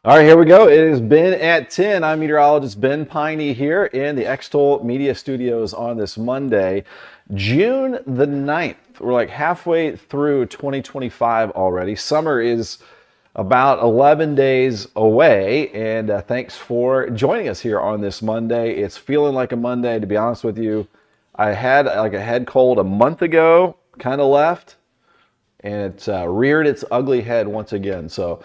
All right, here we go. It has been at 10. I'm meteorologist Ben Peine here in the Extol Media Studios on this Monday, June the 9th. We're like halfway through 2025 already. Summer is about 11 days away, and thanks for joining us here on this Monday. It's feeling like a Monday, to be honest with you. I had like a head cold a month ago, kind of left, and it's reared its ugly head once again. So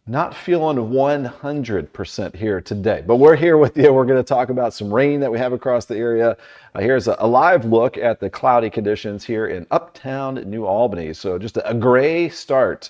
not feeling 100% here today, but we're here with you. We're going to talk about some rain that we have across the area. Here's a live look at the cloudy conditions here in uptown New Albany. So just a gray start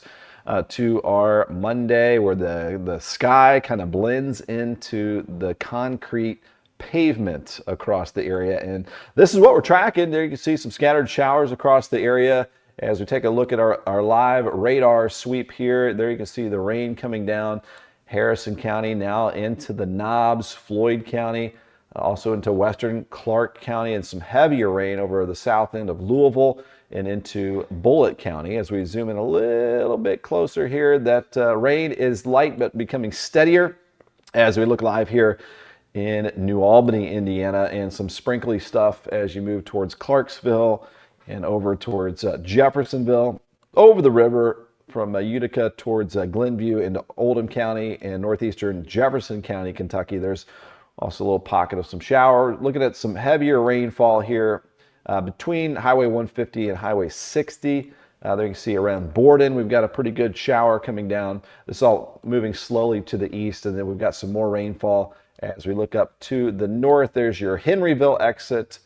to our Monday, where the sky kind of blends into the concrete pavement across the area. And this is what we're tracking. There you can see some scattered showers across the area. As we take a look at our live radar sweep here, there you can see the rain coming down Harrison County, now into the Knobs, Floyd County, also into western Clark County, and some heavier rain over the south end of Louisville and into Bullitt County. As we zoom in a little bit closer here, that rain is light but becoming steadier as we look live here in New Albany, Indiana, and some sprinkly stuff as you move towards Clarksville and over towards Jeffersonville, over the river from Utica towards Glenview into Oldham County and northeastern Jefferson County, Kentucky. There's also a little pocket of some shower. Looking at some heavier rainfall here between Highway 150 and Highway 60. There you can see around Borden, we've got a pretty good shower coming down. This is all moving slowly to the east, and then we've got some more rainfall as we look up to the north. There's your Henryville exit.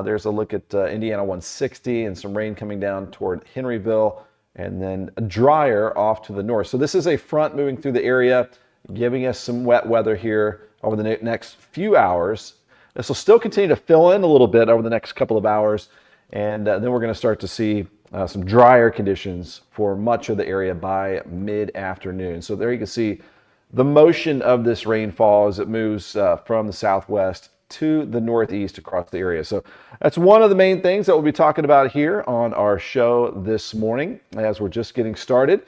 There's a look at Indiana 160 and some rain coming down toward Henryville, and then drier off to the north. So this is a front moving through the area, giving us some wet weather here over the next few hours. This will still continue to fill in a little bit over the next couple of hours, and then we're going to start to see some drier conditions for much of the area by mid-afternoon. So there you can see the motion of this rainfall as it moves from the southwest to the northeast across the area. So that's one of the main things that we'll be talking about here on our show this morning, as we're just getting started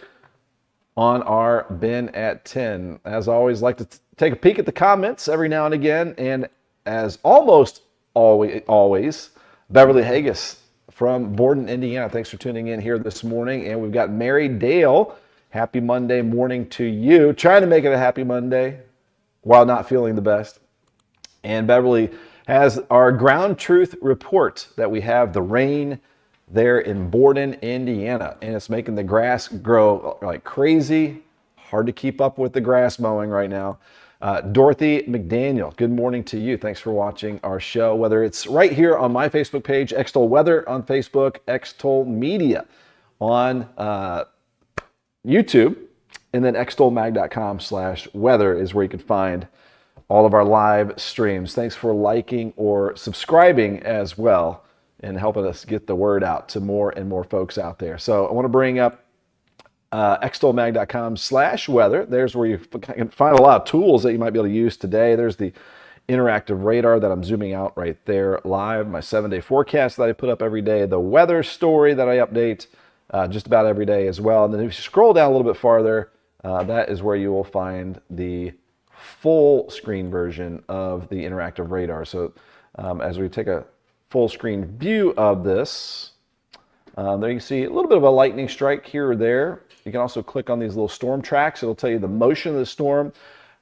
on our Ben at 10. As always, like to take a peek at the comments every now and again, and as almost always, Beverly Haggis from Borden, Indiana. Thanks for tuning in here this morning. And we've got Mary Dale. Happy Monday morning to you. Trying to make it a happy Monday while not feeling the best. And Beverly has our ground truth report that we have the rain there in Borden, Indiana. And it's making the grass grow like crazy. Hard to keep up with the grass mowing right now. Dorothy McDaniel, good morning to you. Thanks for watching our show, whether it's right here on my Facebook page, Extol Weather on Facebook, Extol Media on YouTube, and then extolmag.com/weather is where you can find all of our live streams. Thanks for liking or subscribing as well and helping us get the word out to more and more folks out there. So I want to bring up extolmag.com/weather. There's where you can find a lot of tools that you might be able to use today. There's the interactive radar that I'm zooming out right there live, my 7-day forecast that I put up every day, the weather story that I update just about every day as well. And then if you scroll down a little bit farther, that is where you will find the full screen version of the interactive radar. So as we take a full screen view of this, there you can see a little bit of a lightning strike here or there. You can also click on these little storm tracks. It'll tell you the motion of the storm,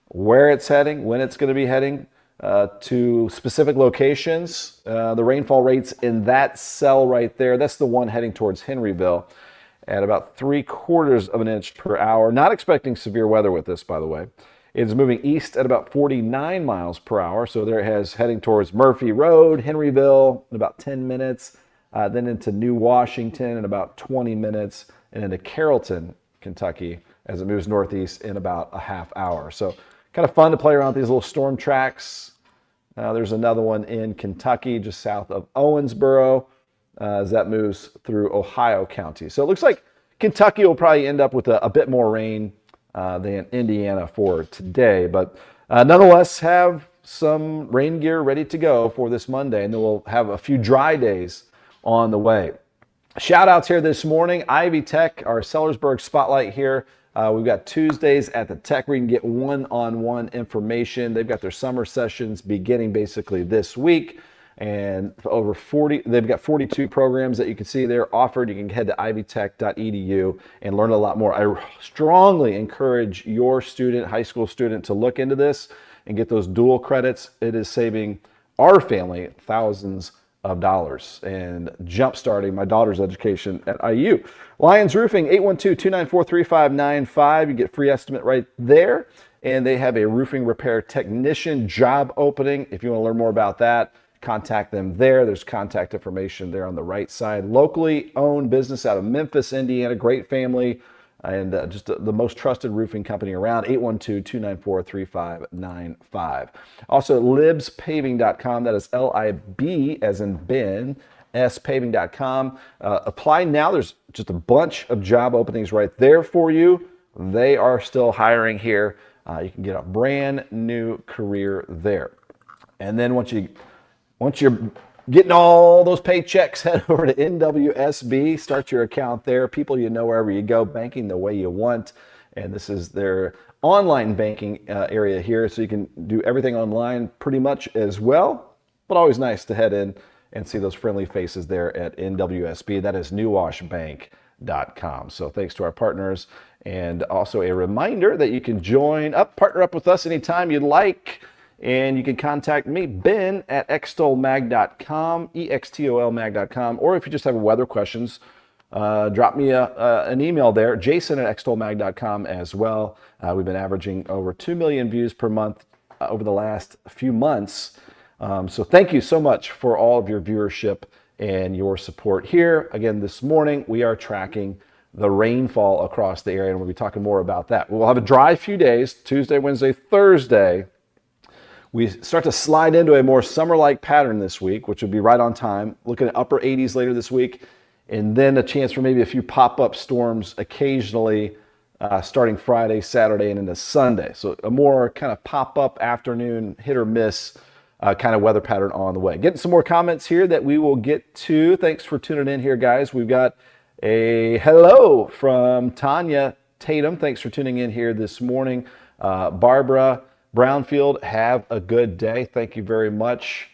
where it's heading, when it's going to be heading to specific locations. The rainfall rates in that cell right there, that's the one heading towards Henryville at about 3/4 of an inch per hour. Not expecting severe weather with this, by the way. It's moving east at about 49 miles per hour. So there it has heading towards Murphy Road, Henryville in about 10 minutes, then into New Washington in about 20 minutes, and into Carrollton, Kentucky, as it moves northeast in about a half hour. So kind of fun to play around with these little storm tracks. There's another one in Kentucky, just south of Owensboro, as that moves through Ohio County. So it looks like Kentucky will probably end up with a bit more rain than Indiana for today, but nonetheless have some rain gear ready to go for this Monday, and then we'll have a few dry days on the way. Shout outs here this morning, Ivy Tech, our Sellersburg spotlight here We've got Tuesdays at the Tech where you can get one-on-one information. They've got their summer sessions beginning basically this week. And they've got 42 programs that you can see there offered. You can head to ivytech.edu and learn a lot more. I strongly encourage your high school student, to look into this and get those dual credits. It is saving our family thousands of dollars and jump-starting my daughter's education at IU. Lions Roofing, 812-294-3595. You get free estimate right there. And they have a roofing repair technician job opening. If you want to learn more about that, contact them there. There's contact information there on the right side. Locally owned business out of Memphis, Indiana. Great family and just the most trusted roofing company around. 812-294-3595. Also, libspaving.com. That is L-I-B as in Ben, spaving.com. Apply now. There's just a bunch of job openings right there for you. They are still hiring here. You can get a brand new career there. And then once you're getting all those paychecks, head over to NWSB, start your account there. People you know wherever you go, banking the way you want. And this is their online banking area here, so you can do everything online pretty much as well. But always nice to head in and see those friendly faces there at NWSB. That is newwashbank.com. So thanks to our partners. And also a reminder that you can partner up with us anytime you'd like. And you can contact me, Ben, at extolmag.com, extolmag.com. Or if you just have weather questions, drop me an email there, jason at extolmag.com as well. We've been averaging over 2 million views per month over the last few months. So thank you so much for all of your viewership and your support here. Again, this morning we are tracking the rainfall across the area, and we'll be talking more about that. We'll have a dry few days, Tuesday, Wednesday, Thursday. We start to slide into a more summer-like pattern this week, which will be right on time. Looking at upper 80s later this week, and then a chance for maybe a few pop-up storms occasionally starting Friday, Saturday, and into Sunday. So a more kind of pop-up afternoon, hit or miss kind of weather pattern on the way. Getting some more comments here that we will get to. Thanks for tuning in here, guys. We've got a hello from Tanya Tatum. Thanks for tuning in here this morning. Barbara Brownfield, have a good day. Thank you very much.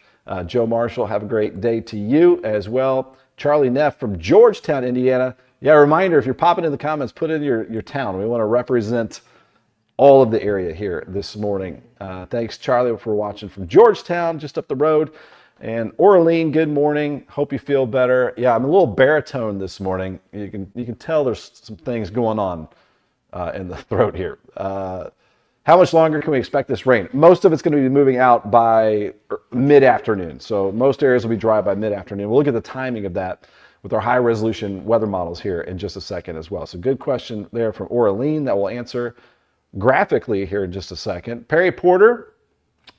Joe Marshall, have a great day to you as well. Charlie Neff from Georgetown, Indiana. Yeah, a reminder, if you're popping in the comments, put in your town. We want to represent all of the area here this morning. Thanks, Charlie, for watching from Georgetown, just up the road. And Orlean, good morning. Hope you feel better. Yeah, I'm a little baritone this morning. You can tell there's some things going on in the throat here. How much longer can we expect this rain? Most of it's going to be moving out by mid-afternoon. So most areas will be dry by mid-afternoon. We'll look at the timing of that with our high-resolution weather models here in just a second as well. So good question there from Orlean that we'll answer graphically here in just a second. Perry Porter,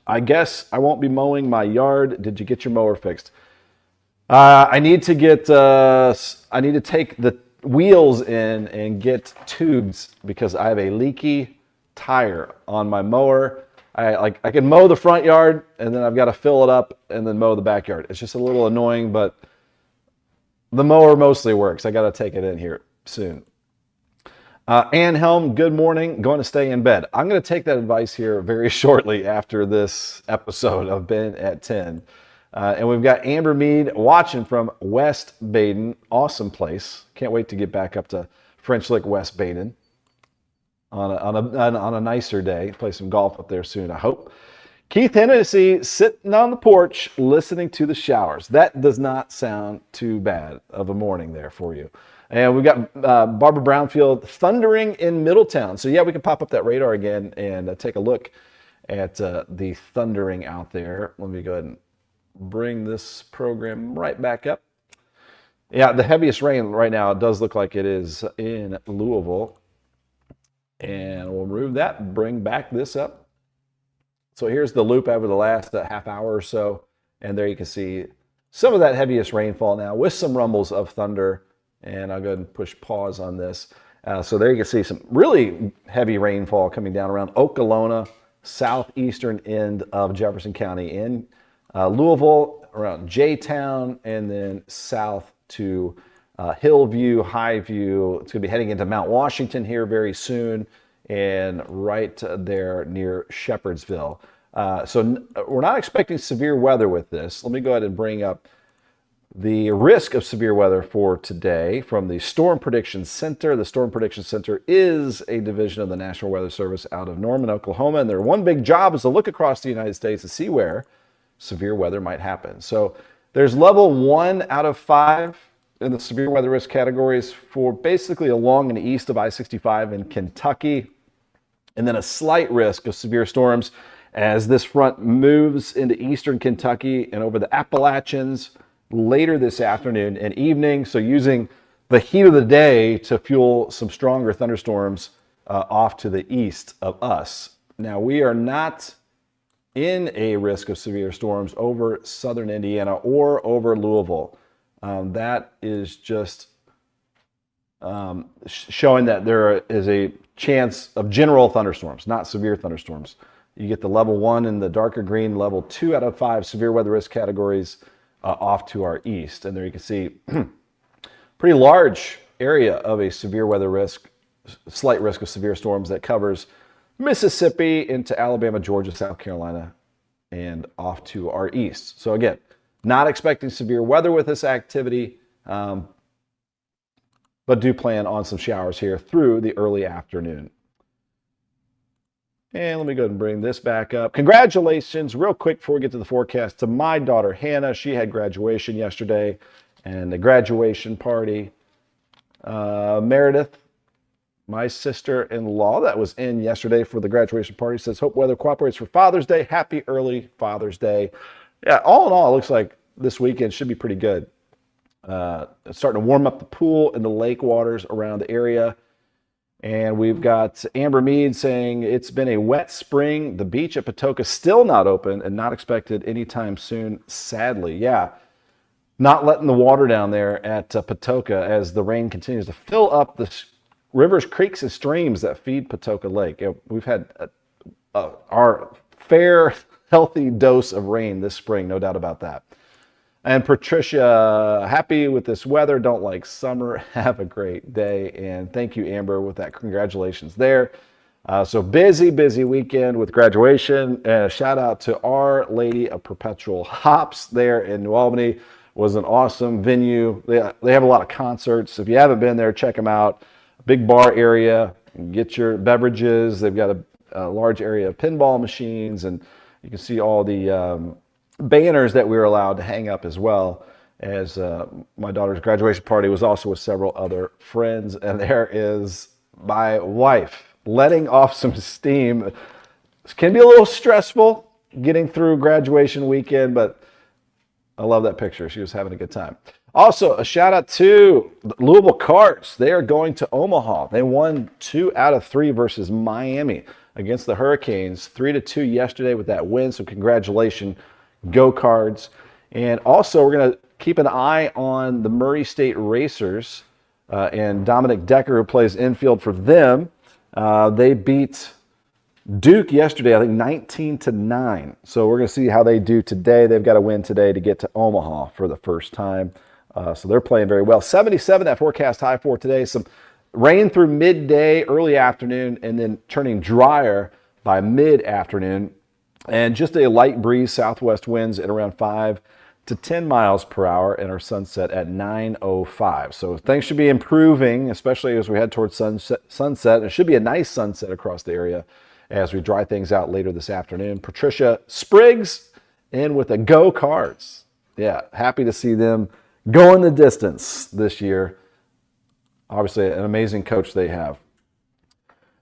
I guess I won't be mowing my yard. Did you get your mower fixed? I need to take the wheels in and get tubes because I have a leaky tire on my mower. I can mow the front yard and then I've got to fill it up and then mow the backyard. It's just a little annoying, but the mower mostly works. I got to take it in here soon. Ann Helm, good morning. Going to stay in bed. I'm going to take that advice here very shortly after this episode of Ben at 10. And we've got Amber Mead watching from West Baden. Awesome place. Can't wait to get back up to French Lick, West Baden on a nicer day. Play some golf up there soon, I hope. Keith Hennessy sitting on the porch listening to the showers. That does not sound too bad of a morning there for you. And we've got Barbara Brownfield thundering in Middletown. So yeah, we can pop up that radar again and take a look at the thundering out there. Let me go ahead and bring this program right back up. Yeah, the heaviest rain right now, it does look like it is in Louisville. And we'll remove that, bring back this up. So here's the loop over the last half hour or so. And there you can see some of that heaviest rainfall now with some rumbles of thunder. And I'll go ahead and push pause on this. So there you can see some really heavy rainfall coming down around Okolona, southeastern end of Jefferson County in Louisville, around J-Town, and then south to Hillview, Highview. It's going to be heading into Mount Washington here very soon, and right there near Shepherdsville. So we're not expecting severe weather with this. Let me go ahead and bring up the risk of severe weather for today from the Storm Prediction Center. The Storm Prediction Center is a division of the National Weather Service out of Norman, Oklahoma, and their one big job is to look across the United States to see where severe weather might happen. So there's level 1 out of 5 in the severe weather risk categories for basically along and east of I-65 in Kentucky, and then a slight risk of severe storms as this front moves into eastern Kentucky and over the Appalachians later this afternoon and evening. So using the heat of the day to fuel some stronger thunderstorms off to the east of us. Now, we are not in a risk of severe storms over southern Indiana or over Louisville. That is just showing that there is a chance of general thunderstorms, not severe thunderstorms. You get the level 1 in the darker green, level 2 out of 5 severe weather risk categories off to our east. And there you can see pretty large area of a severe weather risk, slight risk of severe storms that covers Mississippi into Alabama, Georgia, South Carolina, and off to our east. So again, not expecting severe weather with this activity, but do plan on some showers here through the early afternoon. And let me go ahead and bring this back up. Congratulations, real quick before we get to the forecast, to my daughter Hannah. She had graduation yesterday and the graduation party. Meredith, my sister-in-law that was in yesterday for the graduation party, says, hope weather cooperates for Father's Day. Happy early Father's Day. Yeah, all in all, it looks like this weekend should be pretty good. It's starting to warm up the pool and the lake waters around the area. And we've got Amber Mead saying it's been a wet spring. The beach at Patoka still not open and not expected anytime soon, sadly. Yeah, not letting the water down there at Patoka as the rain continues to fill up the rivers, creeks, and streams that feed Patoka Lake. We've had our fair, healthy dose of rain this spring, no doubt about that. And Patricia, happy with this weather, don't like summer. Have a great day. And thank you, Amber, with that. Congratulations there. So busy weekend with graduation. And a shout out to Our Lady of Perpetual Hops there in New Albany. It was an awesome venue. They have a lot of concerts. If you haven't been there, check them out. Big bar area. Get your beverages. They've got a large area of pinball machines. And you can see all the banners that we were allowed to hang up as well, as my daughter's graduation party was also with several other friends. And there is my wife letting off some steam. This can be a little stressful getting through graduation weekend, but I love that picture. She was having a good time. Also, a shout out to Louisville Cards. They are going to Omaha. They won 2 out of 3 versus Miami against the Hurricanes, 3-2 yesterday with that win. So congratulations, Go Cards. And also, we're going to keep an eye on the Murray State Racers and Dominic Decker, who plays infield for them. They beat Duke yesterday, I think 19-9. So we're going to see how they do today. They've got to win today to get to Omaha for the first time. So they're playing very well. 77, that forecast high for today. Some rain through midday, early afternoon, and then turning drier by mid-afternoon. And just a light breeze, southwest winds at around 5 to 10 miles per hour, and our sunset at 9:05. So things should be improving, especially as we head towards sunset. It should be a nice sunset across the area as we dry things out later this afternoon. Patricia Spriggs in with the Go Cards. Yeah, happy to see them going the distance this year. Obviously, an amazing coach they have.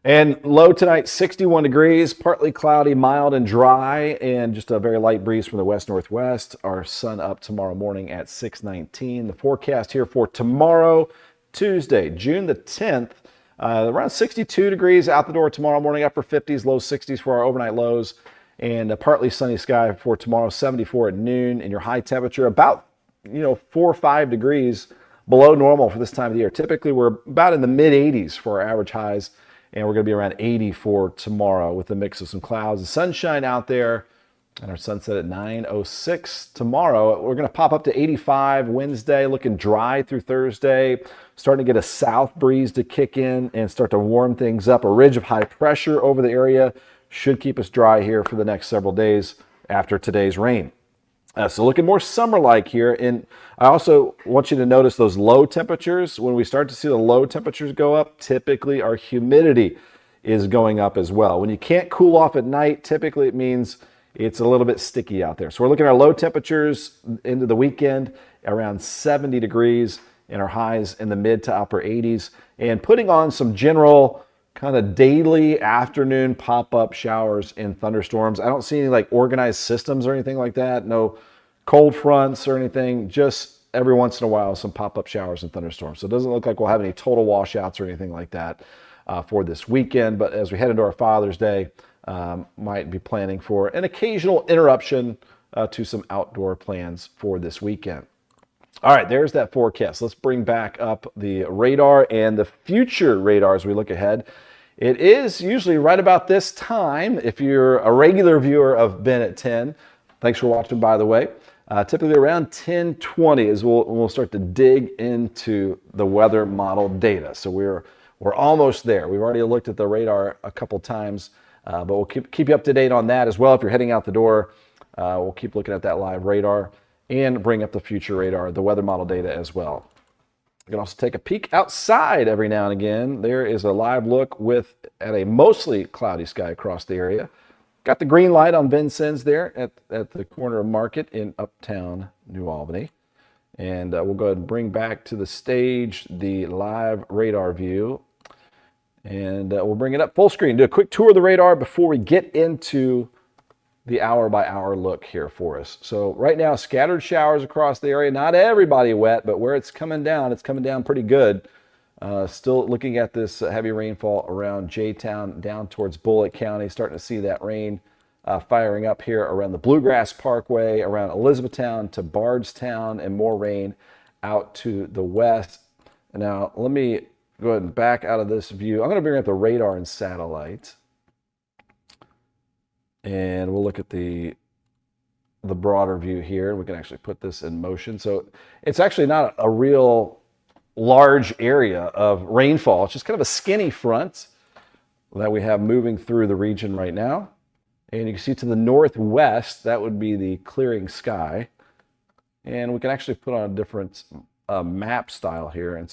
And low tonight, 61 degrees, partly cloudy, mild and dry, and just a very light breeze from the west-northwest. Our sun up tomorrow morning at 6:19. The forecast here for tomorrow, Tuesday, June the 10th, around 62 degrees out the door tomorrow morning, upper 50s, low 60s for our overnight lows, and a partly sunny sky for tomorrow, 74 at noon, and your high temperature about 4 or 5 degrees below normal for this time of the year. Typically, we're about in the mid-80s for our average highs, and we're going to be around 80 for tomorrow with a mix of some clouds and sunshine out there. And our sunset at 9:06 tomorrow. We're going to pop up to 85 Wednesday, looking dry through Thursday, starting to get a south breeze to kick in and start to warm things up. A ridge of high pressure over the area should keep us dry here for the next several days after today's rain. So looking more summer-like here. And I also want you to notice those low temperatures. When we start to see the low temperatures go up, typically our humidity is going up as well. When you can't cool off at night, typically it means it's a little bit sticky out there. So we're looking at our low temperatures into the weekend around 70 degrees and our highs in the mid to upper 80s, and putting on some general kind of daily afternoon pop-up showers and thunderstorms. I don't see any like organized systems or anything like that. No cold fronts or anything, just every once in a while some pop-up showers and thunderstorms. So it doesn't look like we'll have any total washouts or anything like that for this weekend. But as we head into our Father's Day, might be planning for an occasional interruption to some outdoor plans for this weekend. All right, there's that forecast. Let's bring back up the radar and the future radar as we look ahead. It is usually right about this time. If you're a regular viewer of Ben at 10, thanks for watching, by the way. Typically around 10:20 is we'll start to dig into the weather model data. So we're almost there. We've already looked at the radar a couple times. But we'll keep you up to date on that as well. If you're heading out the door, we'll keep looking at that live radar and bring up the future radar, the weather model data as well. You can also take a peek outside every now and again. There is a live look at a mostly cloudy sky across the area. Got the green light on Vincennes there at the corner of Market in uptown New Albany. And we'll go ahead and bring back to the stage the live radar view. And we'll bring it up full screen, do a quick tour of the radar before we get into the hour-by-hour look here for us. So right now, scattered showers across the area. Not everybody wet, but where it's coming down pretty good. Still looking at this heavy rainfall around J-Town down towards Bullitt County. Starting to see that rain firing up here around the Bluegrass Parkway, around Elizabethtown to Bardstown, and more rain out to the west. Now, let me go ahead and back out of this view. I'm going to bring up the radar and satellite. And we'll look at the broader view here. We can actually put this in motion. So it's actually not a real large area of rainfall. It's just kind of a skinny front that we have moving through the region right now. And you can see to the northwest, that would be the clearing sky. And we can actually put on a different map style here. And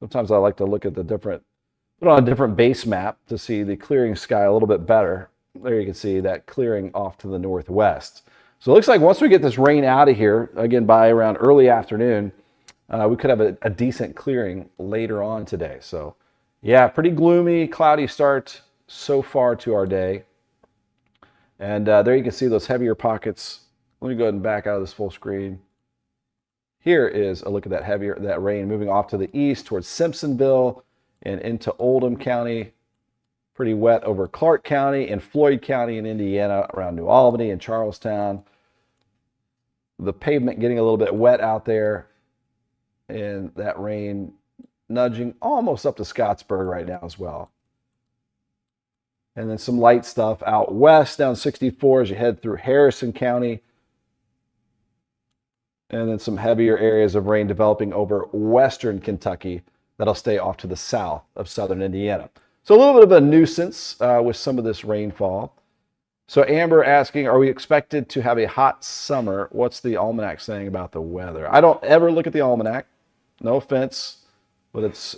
sometimes I like to look at put on a different base map to see the clearing sky a little bit better. There you can see that clearing off to the northwest. So it looks like once we get this rain out of here, again, by around early afternoon, we could have a decent clearing later on today. So yeah, pretty gloomy, cloudy start so far to our day. And there you can see those heavier pockets. Let me go ahead and back out of this full screen. Here is a look at that rain moving off to the east towards Simpsonville and into Oldham County. Pretty wet over Clark County and Floyd County in Indiana, around New Albany and Charlestown. The pavement getting a little bit wet out there, and that rain nudging almost up to Scottsburg right now as well. And then some light stuff out west down 64 as you head through Harrison County. And then some heavier areas of rain developing over western Kentucky that'll stay off to the south of southern Indiana. So a little bit of a nuisance with some of this rainfall. So Amber asking, are we expected to have a hot summer? What's the almanac saying about the weather? I don't ever look at the almanac. No offense, but it's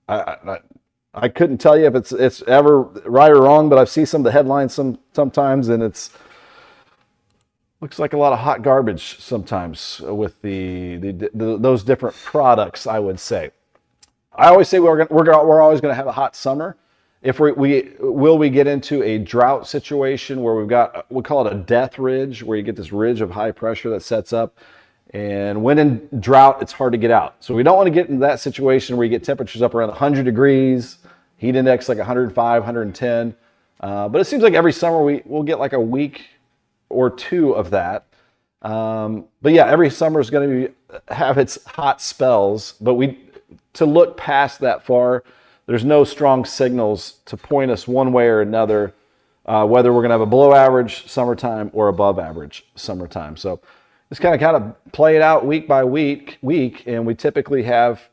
I couldn't tell you if it's ever right or wrong, but I've seen some of the headlines sometimes, and it's looks like a lot of hot garbage sometimes with those different products, I would say. I always say we're always going to have a hot summer. If will we get into a drought situation where we call it a death ridge, where you get this ridge of high pressure that sets up, and when in drought, it's hard to get out. So we don't want to get into that situation where you get temperatures up around 100 degrees, heat index like 105, 110. But it seems like every summer we'll get like a week or two of that. But yeah, every summer is going to have its hot spells, but to look past that far, there's no strong signals to point us one way or another whether we're going to have a below average summertime or above average summertime. So just kind of play it out week by week, and we typically have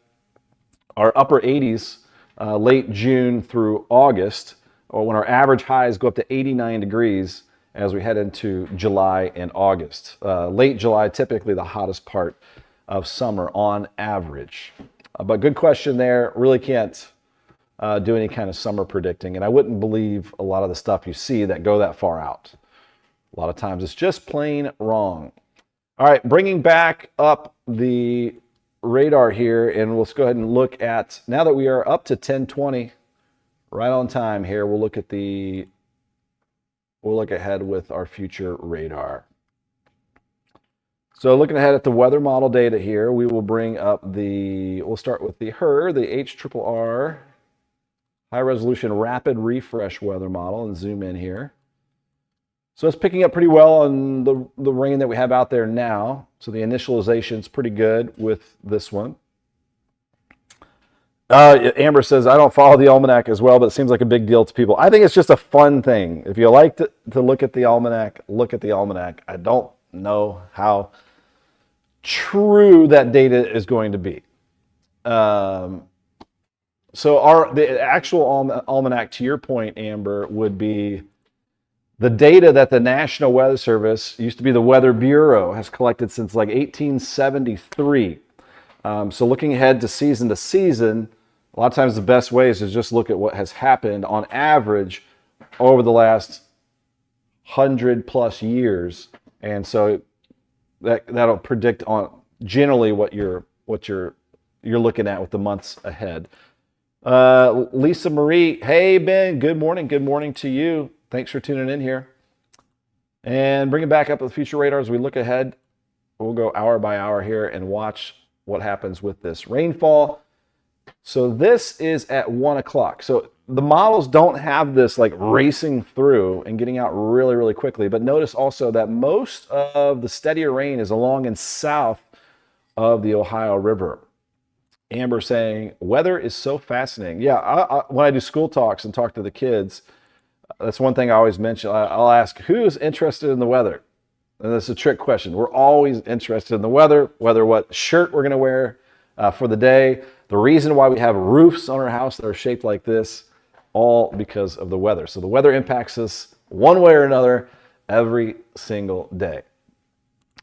our upper 80s late June through August, or when our average highs go up to 89 degrees as we head into July and August. Late July, typically the hottest part of summer on average. But good question there. Really can't do any kind of summer predicting, and I wouldn't believe a lot of the stuff you see that go that far out. A lot of times it's just plain wrong. All right, bringing back up the radar here, and let's go ahead and look at, now that we are up to 1020, right on time here, we'll look ahead with our future radar. So looking ahead at the weather model data here, we will bring up we'll start with the HRRR, high resolution rapid refresh weather model, and zoom in here. So it's picking up pretty well on the rain that we have out there now. So the initialization is pretty good with this one. Amber says, I don't follow the almanac as well, but it seems like a big deal to people. I think it's just a fun thing. If you like to look at the almanac, look at the almanac. I don't know how true that data is going to be. So the actual almanac, to your point, Amber, would be the data that the National Weather Service, used to be the Weather Bureau, has collected since like 1873. So looking ahead to season, a lot of times the best way is to just look at what has happened on average over the last 100+ years, and so that'll predict on generally what you're looking at with the months ahead. Lisa Marie, hey Ben, good morning to you. Thanks for tuning in here. And bring it back up with future radar as we look ahead. We'll go hour by hour here and watch what happens with this rainfall. So this is at 1 o'clock. So the models don't have this like racing through and getting out really, really quickly. But notice also that most of the steadier rain is along and south of the Ohio River. Amber saying, weather is so fascinating. Yeah, when I do school talks and talk to the kids, that's one thing I always mention. I'll ask, who's interested in the weather? And that's a trick question. We're always interested in the weather, whether what shirt we're going to wear for the day. The reason why we have roofs on our house that are shaped like this, all because of the weather. So the weather impacts us one way or another every single day.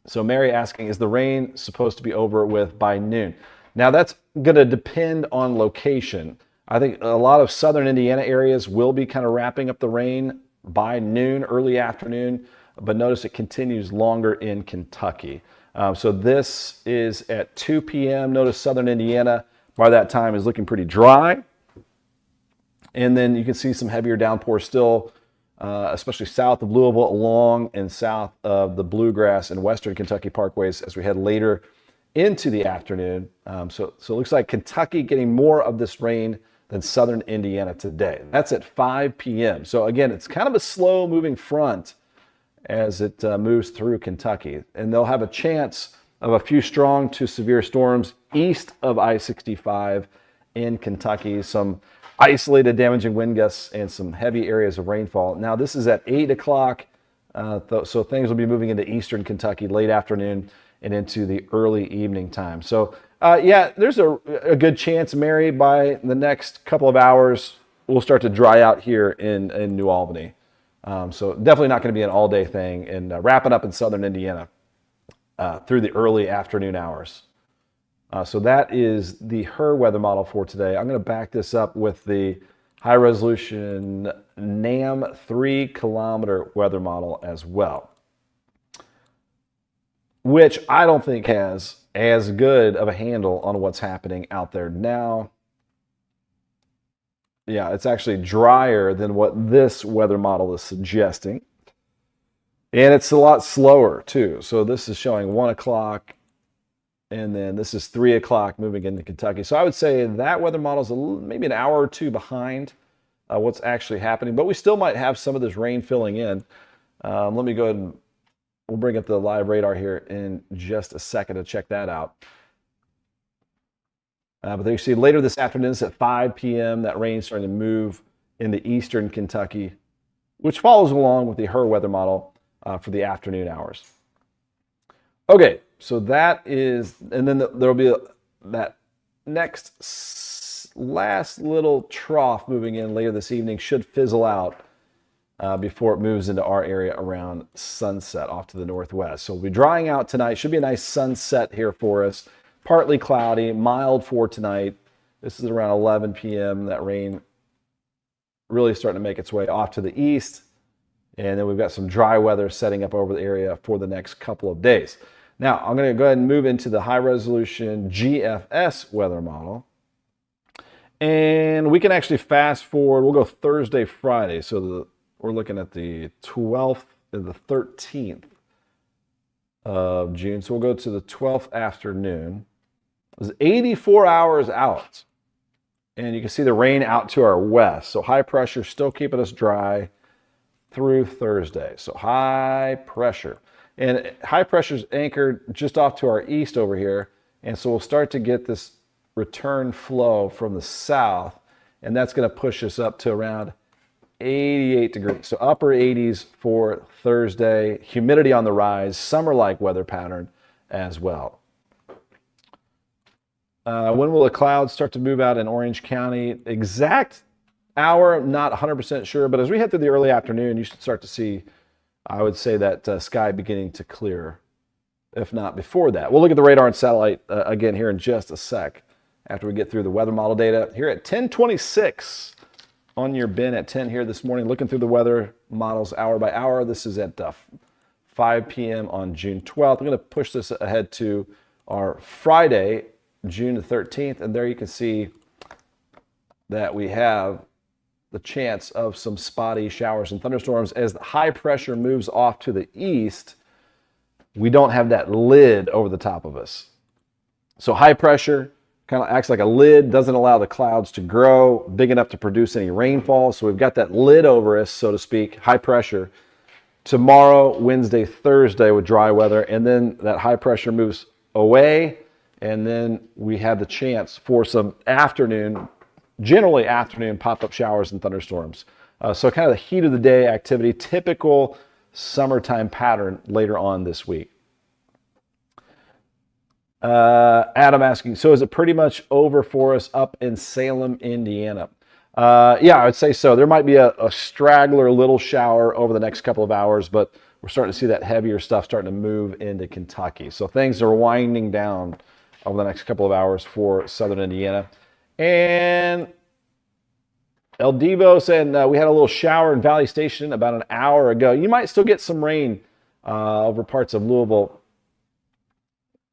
So Mary asking, is the rain supposed to be over with by noon? Now that's going to depend on location. I think a lot of southern Indiana areas will be kind of wrapping up the rain by noon, early afternoon, but notice it continues longer in Kentucky. So this is at 2 p.m. Notice southern Indiana by that time is looking pretty dry. And then you can see some heavier downpour still, especially south of Louisville, along and south of the Bluegrass and Western Kentucky parkways as we head later into the afternoon. So it looks like Kentucky getting more of this rain than southern Indiana today. That's at 5 p.m. So again, it's kind of a slow moving front as it moves through Kentucky. And they'll have a chance of a few strong to severe storms east of I-65 in Kentucky. Some isolated damaging wind gusts and some heavy areas of rainfall. Now this is at 8 o'clock. So things will be moving into eastern Kentucky late afternoon and into the early evening time. So yeah, there's a good chance, Mary, by the next couple of hours, we'll start to dry out here in New Albany. So definitely not going to be an all-day thing, and wrapping up in southern Indiana through the early afternoon hours. So that is the HRRR weather model for today. I'm going to back this up with the high-resolution NAM 3-kilometer weather model as well, which I don't think has as good of a handle on what's happening out there now. Yeah, it's actually drier than what this weather model is suggesting. And it's a lot slower too. So this is showing 1 o'clock, and then this is 3 o'clock moving into Kentucky. So I would say that weather model is maybe an hour or two behind what's actually happening, but we still might have some of this rain filling in. Let me go ahead and we'll bring up the live radar here in just a second to check that out. But there you see later this afternoon, it's at 5 p.m. That rain starting to move into eastern Kentucky which follows along with the HER weather model for the afternoon hours. Okay, so that is, and then there'll be that next last little trough moving in later this evening should fizzle out before it moves into our area around sunset off to the northwest. So we'll be drying out tonight. Should be a nice sunset here for us. Partly cloudy, mild for tonight. This is around 11 p.m. That rain really starting to make its way off to the east. And then we've got some dry weather setting up over the area for the next couple of days. Now, I'm going to go ahead and move into the high-resolution GFS weather model. And we can actually fast forward. We'll go Thursday, Friday. So we're looking at the 12th and the 13th of June. So we'll go to the 12th afternoon. It was 84 hours out. And you can see the rain out to our west. So high pressure still keeping us dry through Thursday. So high pressure. And high pressure is anchored just off to our east over here. And so we'll start to get this return flow from the south. And that's going to push us up to around 88 degrees. So upper 80s for Thursday. Humidity on the rise. Summer-like weather pattern as well. When will the clouds start to move out in Orange County? Exact hour, not 100% sure. But as we head through the early afternoon, you should start to see, I would say, that sky beginning to clear, if not before that. We'll look at the radar and satellite again here in just a sec after we get through the weather model data. Here at 10:26 on your bin at 10 here this morning, looking through the weather models hour by hour. This is at 5 p.m. on June 12th. I'm going to push this ahead to our Friday, June the 13th, and there you can see that we have the chance of some spotty showers and thunderstorms. As the high pressure moves off to the east, we don't have that lid over the top of us. So high pressure kind of acts like a lid, doesn't allow the clouds to grow big enough to produce any rainfall. So we've got that lid over us, so to speak, high pressure. Tomorrow, Wednesday, Thursday with dry weather, and then that high pressure moves away, and then we have the chance for some afternoon, generally afternoon pop-up showers and thunderstorms. So kind of the heat of the day activity, typical summertime pattern later on this week. Adam asking, so is it pretty much over for us up in Salem, Indiana? Yeah, I would say so. There might be a straggler little shower over the next couple of hours, but we're starting to see that heavier stuff starting to move into Kentucky. So things are winding down over the next couple of hours for southern Indiana. And El Divo said we had a little shower in Valley Station about an hour ago. You might still get some rain over parts of Louisville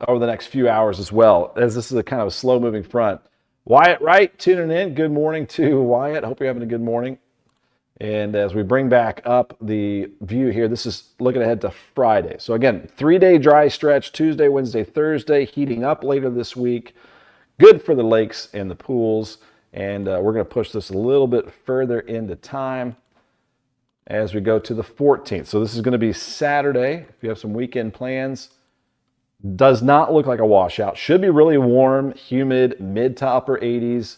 over the next few hours as well, as this is a kind of a slow-moving front. Wyatt Wright tuning in. Good morning to Wyatt. Hope you're having a good morning. And as we bring back up the view here, this is looking ahead to Friday. So again, 3-day dry stretch, Tuesday, Wednesday, Thursday, heating up later this week. Good for the lakes and the pools. And we're going to push this a little bit further into time as we go to the 14th. So this is going to be Saturday. If you have some weekend plans, does not look like a washout. Should be really warm, humid, mid to upper 80s.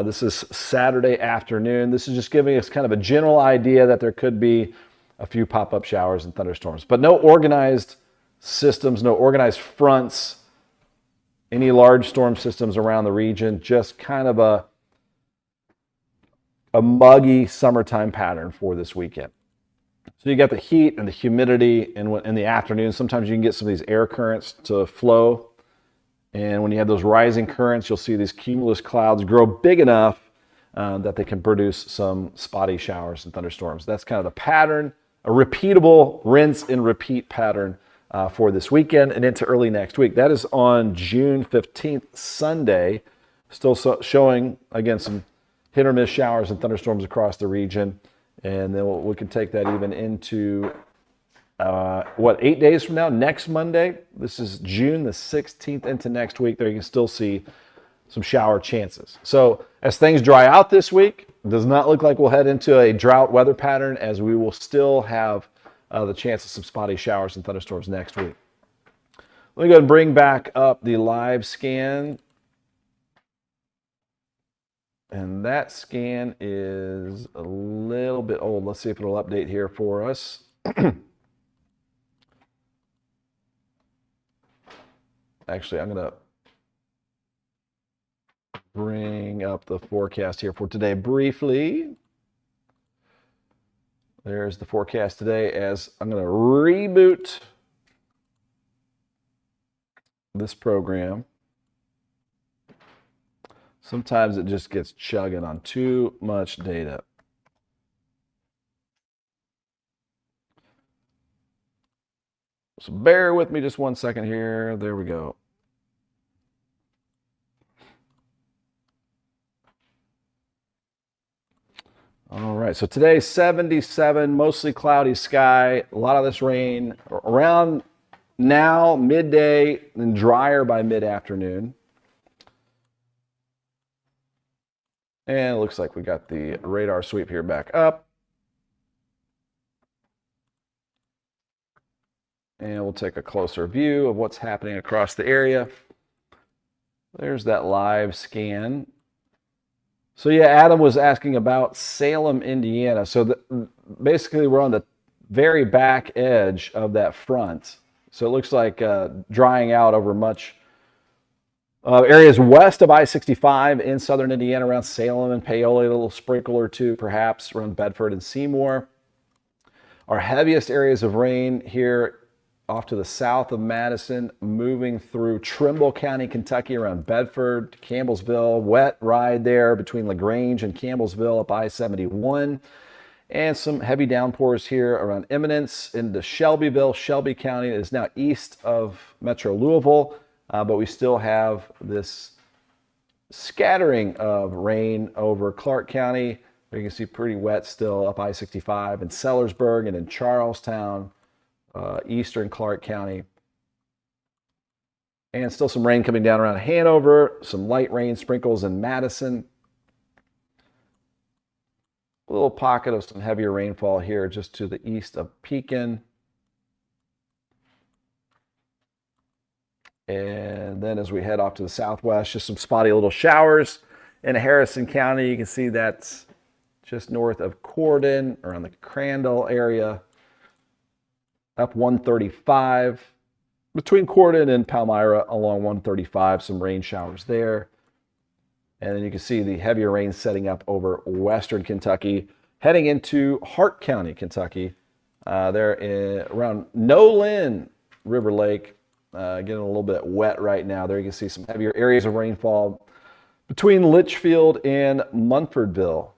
This is Saturday afternoon. This is just giving us kind of a general idea that there could be a few pop-up showers and thunderstorms, but no organized systems, no organized fronts, any large storm systems around the region, just kind of a muggy summertime pattern for this weekend. So you got the heat and the humidity in the afternoon. Sometimes you can get some of these air currents to flow. And when you have those rising currents, you'll see these cumulus clouds grow big enough that they can produce some spotty showers and thunderstorms. That's kind of the pattern, a repeatable rinse and repeat pattern for this weekend and into early next week. That is on June 15th, Sunday. Still showing, again, some hit or miss showers and thunderstorms across the region. And then we can take that even into, 8 days from now? Next Monday. This is June the 16th into next week. There you can still see some shower chances. So as things dry out this week, it does not look like we'll head into a drought weather pattern, as we will still have the chance of some spotty showers and thunderstorms next week. Let me go ahead and bring back up the live scan. And that scan is a little bit old. Let's see if it'll update here for us. Actually, I'm going to bring up the forecast here for today briefly. There's the forecast today as I'm going to reboot this program. Sometimes it just gets chugging on too much data. So bear with me just one second here. There we go. All right, so today 77, mostly cloudy sky, a lot of this rain around now, midday, and drier by mid-afternoon. And it looks like we got the radar sweep here back up. And we'll take a closer view of what's happening across the area. There's that live scan. So yeah, Adam was asking about Salem, Indiana. So basically we're on the very back edge of that front. So it looks like drying out over much areas west of I-65 in southern Indiana, around Salem and Paoli, a little sprinkle or two perhaps around Bedford and Seymour. Our heaviest areas of rain here off to the south of Madison, moving through Trimble County, Kentucky, around Bedford, Campbellsville, wet ride there between LaGrange and Campbellsville up I-71, and some heavy downpours here around Eminence into Shelbyville. Shelby County is now east of Metro Louisville, but we still have this scattering of rain over Clark County. You can see pretty wet still up I-65 in Sellersburg and in Charlestown, eastern Clark County. And still some rain coming down around Hanover, some light rain sprinkles in Madison. A little pocket of some heavier rainfall here just to the east of Pekin. And then as we head off to the southwest, just some spotty little showers in Harrison County. You can see that's just north of Corden, around the Crandall area. Up 135 between Corden and Palmyra along 135, some rain showers there. And then you can see the heavier rain setting up over western Kentucky, heading into Hart County, Kentucky. Around Nolin River Lake, getting a little bit wet right now. There you can see some heavier areas of rainfall between Litchfield and Munfordville,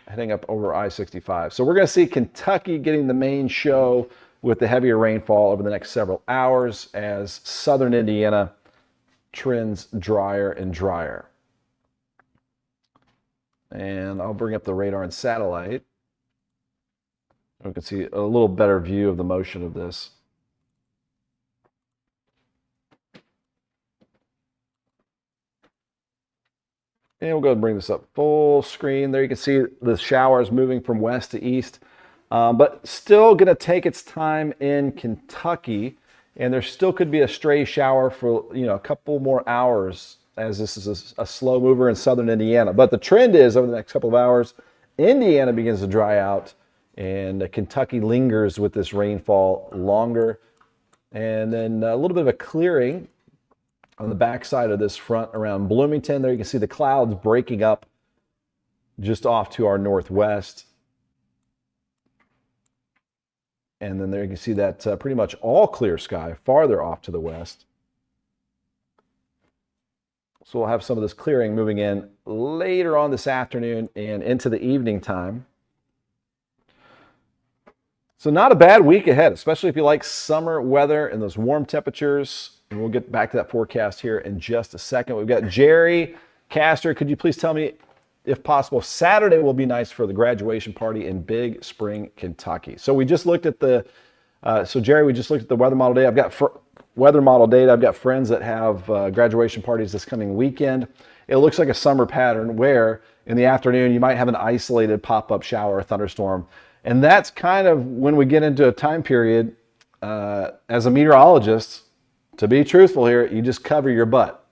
heading up over I-65. So we're going to see Kentucky getting the main show with the heavier rainfall over the next several hours as southern Indiana trends drier and drier. And I'll bring up the radar and satellite. We can see a little better view of the motion of this. And we'll go ahead and bring this up full screen. There you can see the showers moving from west to east. But still going to take its time in Kentucky, and there still could be a stray shower for a couple more hours, as this is a slow mover in southern Indiana. But the trend is over the next couple of hours, Indiana begins to dry out, and Kentucky lingers with this rainfall longer. And then a little bit of a clearing on the backside of this front around Bloomington. There you can see the clouds breaking up just off to our northwest. And then there you can see that pretty much all clear sky farther off to the west. So we'll have some of this clearing moving in later on this afternoon and into the evening time. So not a bad week ahead, especially if you like summer weather and those warm temperatures. And we'll get back to that forecast here in just a second. We've got Jerry Castor. Could you please tell me, if possible, Saturday will be nice for the graduation party in Big Spring, Kentucky. So we just looked at the, Jerry, we just looked at the weather model data. I've got weather model data. I've got friends that have graduation parties this coming weekend. It looks like a summer pattern where in the afternoon you might have an isolated pop-up shower or thunderstorm. And that's kind of when we get into a time period, as a meteorologist, to be truthful here, you just cover your butt.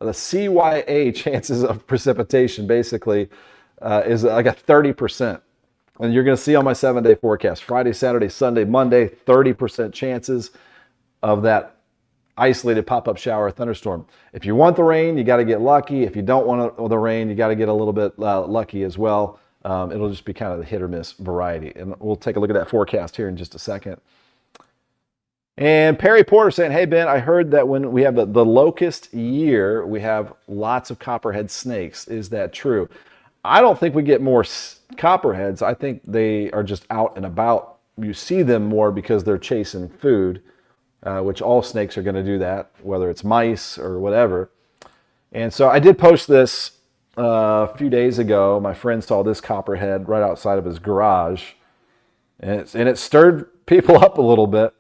the CYA chances of precipitation basically is like a 30%. And you're going to see on my 7-day forecast, Friday, Saturday, Sunday, Monday, 30% chances of that isolated pop-up shower or thunderstorm. If you want the rain, you got to get lucky. If you don't want the rain, you got to get a little bit lucky as well. It'll just be kind of the hit or miss variety. And we'll take a look at that forecast here in just a second. And Perry Porter saying, hey, Ben, I heard that when we have the locust year, we have lots of copperhead snakes. Is that true? I don't think we get more copperheads. I think they are just out and about. You see them more because they're chasing food, which all snakes are going to do that, whether it's mice or whatever. And so I did post this a few days ago. My friend saw this copperhead right outside of his garage, and it stirred people up a little bit.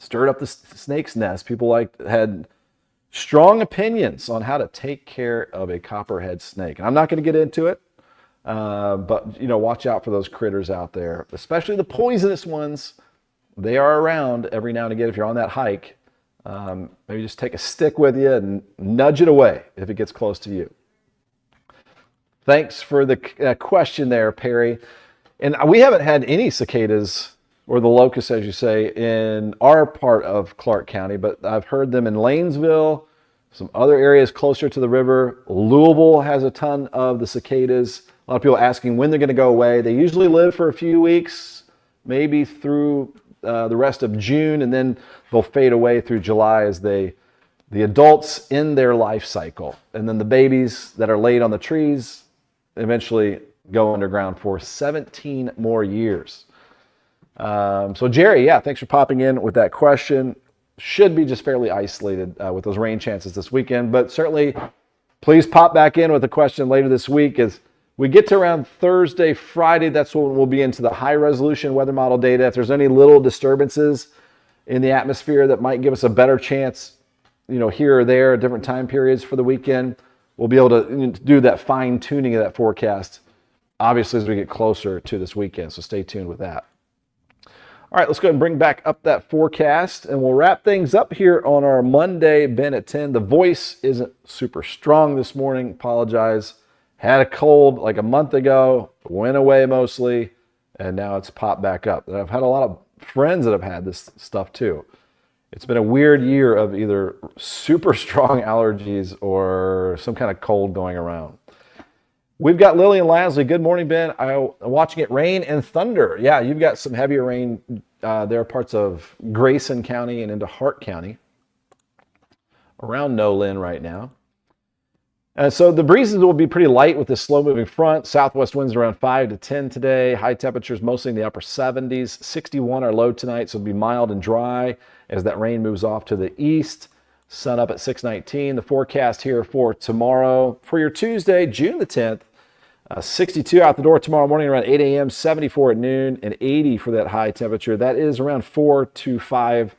Stirred up the snake's nest. People had strong opinions on how to take care of a copperhead snake. And I'm not going to get into it, but watch out for those critters out there, especially the poisonous ones. They are around every now and again. If you're on that hike, maybe just take a stick with you and nudge it away if it gets close to you. Thanks for the question there, Perry. And we haven't had any cicadas or the locusts, as you say, in our part of Clark County, but I've heard them in Lanesville, some other areas closer to the river. Louisville has a ton of the cicadas. A lot of people asking when they're going to go away. They usually live for a few weeks, maybe through the rest of June, and then they'll fade away through July as the adults end their life cycle. And then the babies that are laid on the trees eventually go underground for 17 more years. So Jerry, yeah, thanks for popping in with that question. Should be just fairly isolated with those rain chances this weekend, but certainly please pop back in with a question later this week. As we get to around Thursday, Friday, that's when we'll be into the high resolution weather model data. If there's any little disturbances in the atmosphere that might give us a better chance, here or there at different time periods for the weekend, we'll be able to do that fine tuning of that forecast, obviously, as we get closer to this weekend. So stay tuned with that. All right, let's go ahead and bring back up that forecast, and we'll wrap things up here on our Monday, Ben at 10. The voice isn't super strong this morning. Apologize. Had a cold like a month ago, went away mostly, and now it's popped back up. And I've had a lot of friends that have had this stuff too. It's been a weird year of either super strong allergies or some kind of cold going around. We've got Lillian Lasley. Good morning, Ben. I'm watching it rain and thunder. Yeah, you've got some heavier rain. There are parts of Grayson County and into Hart County around Nolin right now. And so the breezes will be pretty light with this slow-moving front. Southwest winds around 5 to 10 today. High temperatures mostly in the upper 70s. 61 our low tonight, so it'll be mild and dry as that rain moves off to the east. Sun up at 6:19. The forecast here for tomorrow, for your Tuesday, June the 10th, 62 out the door tomorrow morning around 8 a.m., 74 at noon, and 80 for that high temperature. That is around 4 to 5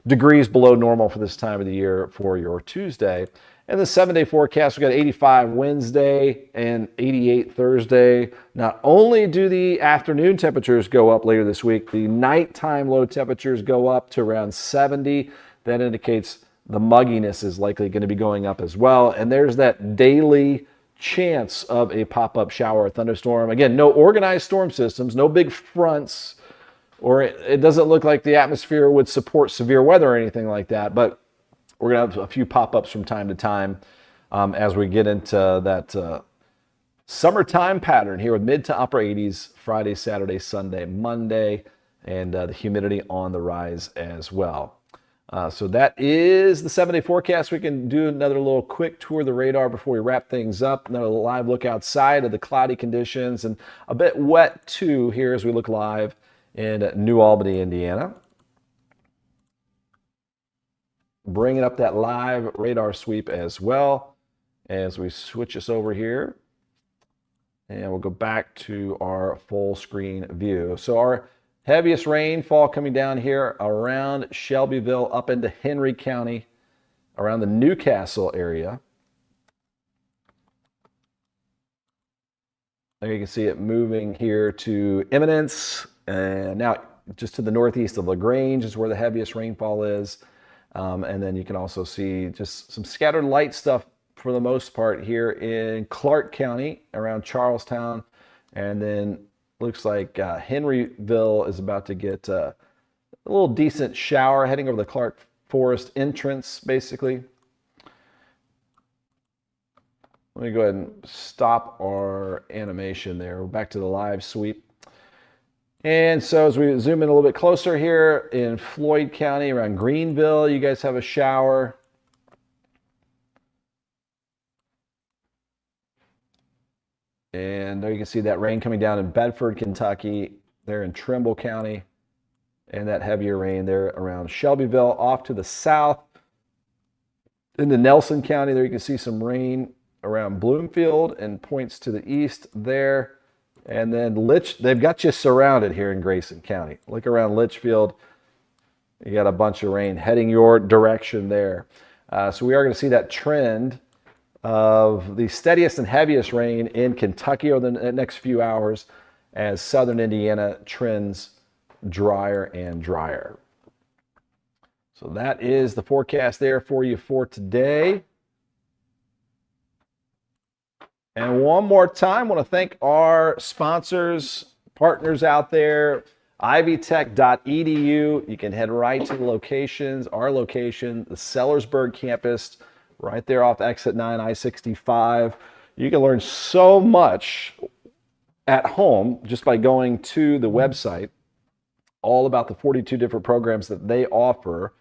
degrees below normal for this time of the year for your Tuesday. And the 7-day forecast, we've got 85 Wednesday and 88 Thursday. Not only do the afternoon temperatures go up later this week, the nighttime low temperatures go up to around 70. That indicates the mugginess is likely going to be going up as well. And there's that daily chance of a pop-up shower or thunderstorm. Again, no organized storm systems, no big fronts, or it doesn't look like the atmosphere would support severe weather or anything like that, but we're going to have a few pop-ups from time to time as we get into that summertime pattern here with mid to upper 80s Friday, Saturday, Sunday, Monday, and the humidity on the rise as well. So that is the 7-day forecast. We can do another little quick tour of the radar before we wrap things up. Another live look outside of the cloudy conditions and a bit wet too here as we look live in New Albany, Indiana. Bringing up that live radar sweep as well as we switch this over here. And we'll go back to our full screen view. So our heaviest rainfall coming down here around Shelbyville up into Henry County, around the Newcastle area. There you can see it moving here to Eminence. And now just to the northeast of LaGrange is where the heaviest rainfall is. And then you can also see just some scattered light stuff for the most part here in Clark County around Charlestown. And then looks like Henryville is about to get a little decent shower heading over the Clark Forest entrance, basically. Let me go ahead and stop our animation there. We're back to the live sweep. And so as we zoom in a little bit closer here in Floyd County around Greenville, you guys have a shower. And there you can see that rain coming down in Bedford, Kentucky, there in Trimble County, and that heavier rain there around Shelbyville. Off to the south into Nelson County, there you can see some rain around Bloomfield and points to the east there. And then they've got you surrounded here in Grayson County. Look around Litchfield. You got a bunch of rain heading your direction there. So we are going to see that trend of the steadiest and heaviest rain in Kentucky over the next few hours as southern Indiana trends drier and drier. So that is the forecast there for you for today. And one more time, I want to thank our sponsors, partners out there, ivytech.edu. You can head right to the locations, our location, the Sellersburg campus, right there off exit 9, I-65. You can learn so much at home just by going to the website, all about the 42 different programs that they offer.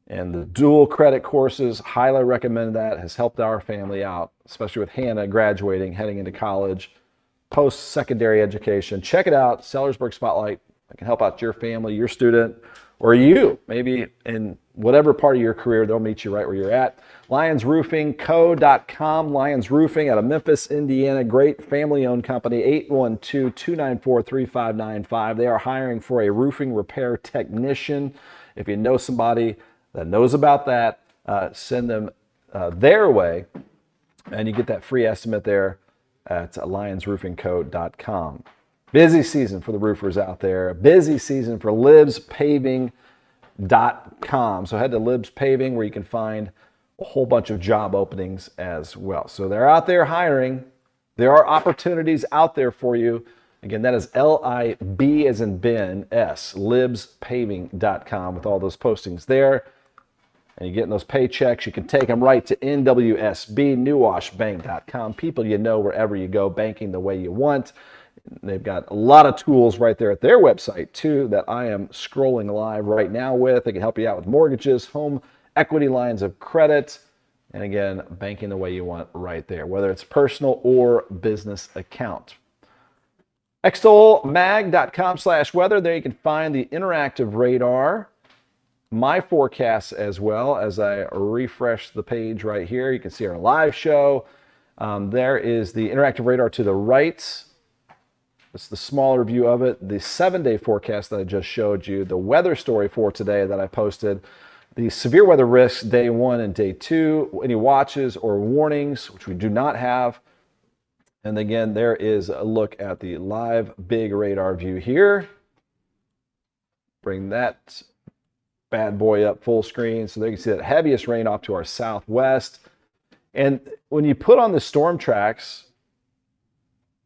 And the dual credit courses, highly recommend that. Has helped our family out, especially with Hannah graduating, heading into college, post-secondary education. Check it out, Sellersburg Spotlight. It can help out your family, your student, or you, maybe in whatever part of your career. They'll meet you right where you're at. LionsRoofingCo.com, Lions Roofing out of Memphis, Indiana. Great family-owned company, 812-294-3595. They are hiring for a roofing repair technician. If you know somebody that knows about that, send them their way, and you get that free estimate there at lionsroofingco.com. Busy season for the roofers out there. Busy season for libspaving.com. So head to Libs Paving where you can find a whole bunch of job openings as well. So they're out there hiring. There are opportunities out there for you. Again, that is L-I-B as in Ben, S, libspaving.com with all those postings there. And you're getting those paychecks. You can take them right to NWSB, newwashbank.com. People you know wherever you go, banking the way you want. They've got a lot of tools right there at their website, too, that I am scrolling live right now with. They can help you out with mortgages, home equity lines of credit, and again, banking the way you want right there, whether it's personal or business account. Extolmag.com/weather. There you can find the interactive radar, my forecasts as well. As I refresh the page right here, you can see our live show. There is the interactive radar to the right. It's the smaller view of it. The 7-day forecast that I just showed you. The weather story for today that I posted. The severe weather risks day 1 and day 2. Any watches or warnings, which we do not have. And again, there is a look at the live big radar view here. Bring that bad boy up full screen. So there you can see that heaviest rain off to our southwest. And when you put on the storm tracks,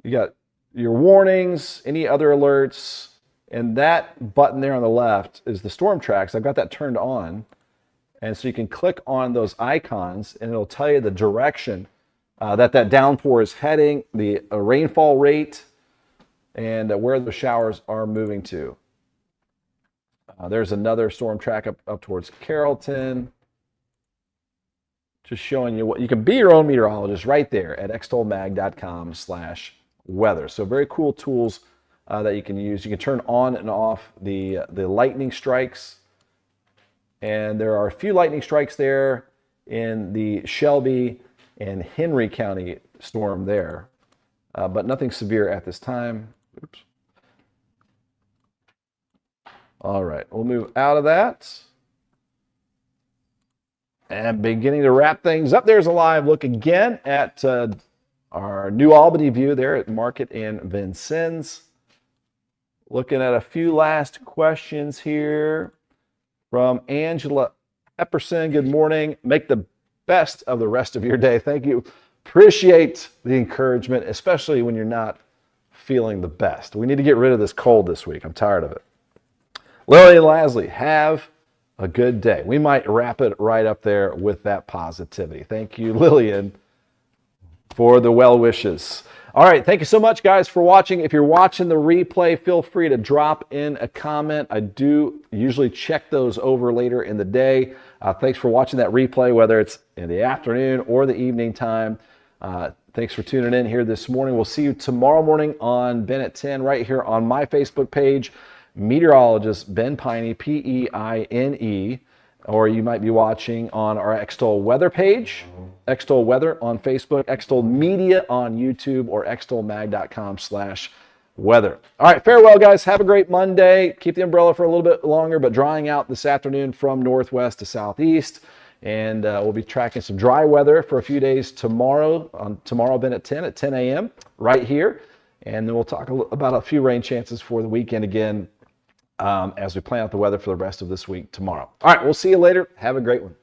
you got your warnings, any other alerts, and that button there on the left is the storm tracks. I've got that turned on. And so you can click on those icons and it'll tell you the direction that downpour is heading, the rainfall rate, and where the showers are moving to. There's another storm track up towards Carrollton. Just showing you what you can be your own meteorologist right there at extolmag.com/weather. So very cool tools that you can use. You can turn on and off the lightning strikes. And there are a few lightning strikes there in the Shelby and Henry County storm there, but nothing severe at this time. Oops. All right, we'll move out of that. And beginning to wrap things up, there's a live look again at our New Albany view there at Market and Vincennes. Looking at a few last questions here from Angela Epperson, good morning. Make the best of the rest of your day. Thank you. Appreciate the encouragement, especially when you're not feeling the best. We need to get rid of this cold this week. I'm tired of it. Lillian Lasley, have a good day. We might wrap it right up there with that positivity. Thank you, Lillian, for the well wishes. All right, thank you so much, guys, for watching. If you're watching the replay, feel free to drop in a comment. I do usually check those over later in the day. Thanks for watching that replay, whether it's in the afternoon or the evening time. Thanks for tuning in here this morning. We'll see you tomorrow morning on Ben at 10 right here on my Facebook page, Meteorologist Ben Peine, P-E-I-N-E, or you might be watching on our Extol weather page, Extol weather on Facebook, Extol media on YouTube, or extolmag.com/weather. All right, farewell, guys. Have a great Monday. Keep the umbrella for a little bit longer, but drying out this afternoon from northwest to southeast. And we'll be tracking some dry weather for a few days tomorrow, Ben at 10 a.m. right here. And then we'll talk about a few rain chances for the weekend again as we plan out the weather for the rest of this week tomorrow. All right, we'll see you later. Have a great one.